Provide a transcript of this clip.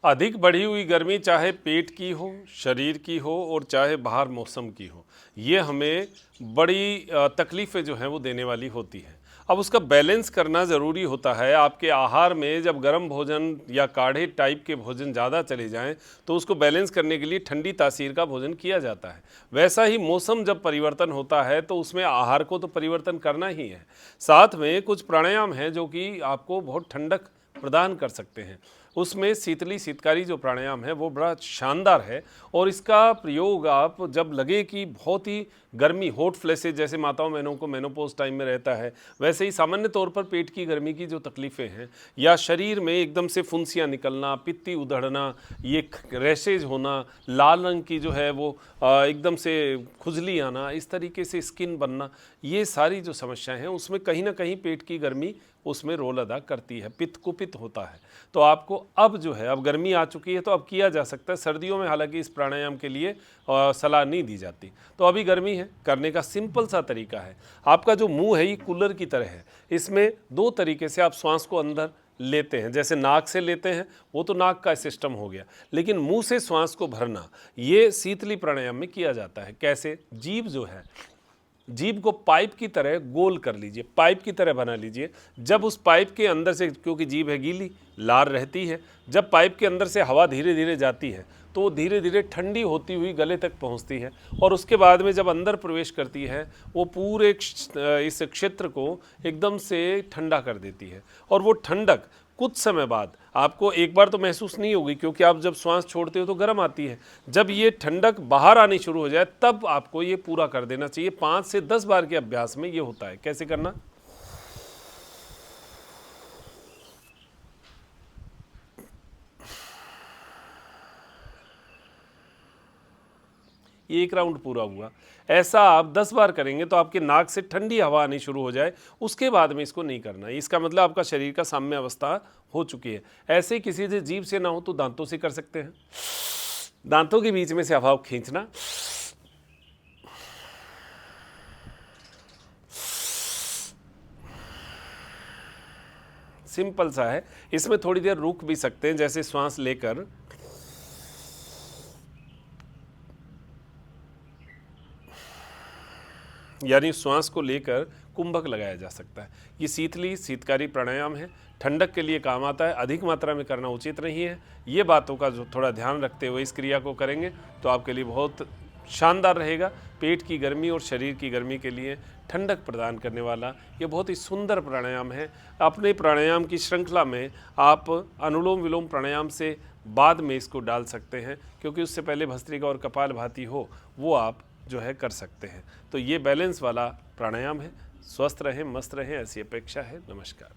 अधिक बढ़ी हुई गर्मी चाहे पेट की हो, शरीर की हो और चाहे बाहर मौसम की हो, ये हमें बड़ी तकलीफ़ें जो हैं वो देने वाली होती हैं। अब उसका बैलेंस करना ज़रूरी होता है। आपके आहार में जब गर्म भोजन या काढ़े टाइप के भोजन ज़्यादा चले जाएं, तो उसको बैलेंस करने के लिए ठंडी तासीर का भोजन किया जाता है। वैसा ही मौसम जब परिवर्तन होता है तो उसमें आहार को तो परिवर्तन करना ही है। साथ में कुछ प्राणायाम हैं जो कि आपको बहुत ठंडक प्रदान कर सकते हैं। उसमें शीतली शीतकारी जो प्राणायाम है वो बड़ा शानदार है और इसका प्रयोग आप जब लगे कि बहुत ही गर्मी, हॉट फ्लैशेज जैसे माताओं बहनों को मेनोपॉज टाइम में रहता है, वैसे ही सामान्य तौर पर पेट की गर्मी की जो तकलीफ़ें हैं या शरीर में एकदम से फुंसियाँ निकलना, पित्ती उधड़ना, ये रैशेज होना, लाल रंग की जो है वो एकदम से खुजली आना, इस तरीके से स्किन बनना, ये सारी जो समस्याएं हैं उसमें कहीं ना कहीं पेट की गर्मी उसमें रोल अदा करती है, पित्त कुपित होता है। तो आपको अब जो है, अब गर्मी आ चुकी है तो अब किया जा सकता है। सर्दियों में हालांकि इस प्राणायाम के लिए सलाह नहीं दी जाती। तो अभी गर्मी है, करने का सिंपल सा तरीका है। आपका जो मुंह है ये कूलर की तरह है, इसमें दो तरीके से आप श्वास को अंदर लेते हैं। जैसे नाक से लेते हैं वो तो नाक का सिस्टम हो गया, लेकिन मुंह से श्वास को भरना ये शीतली प्राणायाम में किया जाता है। कैसे? जीभ जो है, जीभ को पाइप की तरह गोल कर लीजिए, पाइप की तरह बना लीजिए। जब उस पाइप के अंदर से, क्योंकि जीभ है गीली, लार रहती है, जब पाइप के अंदर से हवा धीरे धीरे जाती है तो वो धीरे धीरे ठंडी होती हुई गले तक पहुंचती है और उसके बाद में जब अंदर प्रवेश करती है वो पूरे इस क्षेत्र को एकदम से ठंडा कर देती है। और वो ठंडक कुछ समय बाद आपको एक बार तो महसूस नहीं होगी, क्योंकि आप जब श्वास छोड़ते हो तो गर्म आती है। जब ये ठंडक बाहर आनी शुरू हो जाए तब आपको ये पूरा कर देना चाहिए। 5 से 10 बार के अभ्यास में ये होता है। कैसे करना? एक राउंड पूरा हुआ। ऐसा आप 10 बार करेंगे तो आपके नाक से ठंडी हवा आनी शुरू हो जाए, उसके बाद में इसको नहीं करना। इसका मतलब आपका शरीर का साम्य अवस्था हो चुकी है। ऐसे किसी से जीभ से ना हो तो दांतों से कर सकते हैं। दांतों के बीच में से हवा खींचना, सिंपल सा है। इसमें थोड़ी देर रुक भी सकते हैं, जैसे श्वास लेकर यानी श्वास को लेकर कुंभक लगाया जा सकता है। ये शीतली शीतकारी प्राणायाम है, ठंडक के लिए काम आता है। अधिक मात्रा में करना उचित नहीं है। ये बातों का जो थोड़ा ध्यान रखते हुए इस क्रिया को करेंगे तो आपके लिए बहुत शानदार रहेगा। पेट की गर्मी और शरीर की गर्मी के लिए ठंडक प्रदान करने वाला ये बहुत ही सुंदर प्राणायाम है। अपने प्राणायाम की श्रृंखला में आप अनुलोम विलोम प्राणायाम से बाद में इसको डाल सकते हैं, क्योंकि उससे पहले भस्त्रिका और कपालभाति हो वो आप जो है कर सकते हैं। तो ये बैलेंस वाला प्राणायाम है। स्वस्थ रहें, मस्त रहें, ऐसी अपेक्षा है। नमस्कार।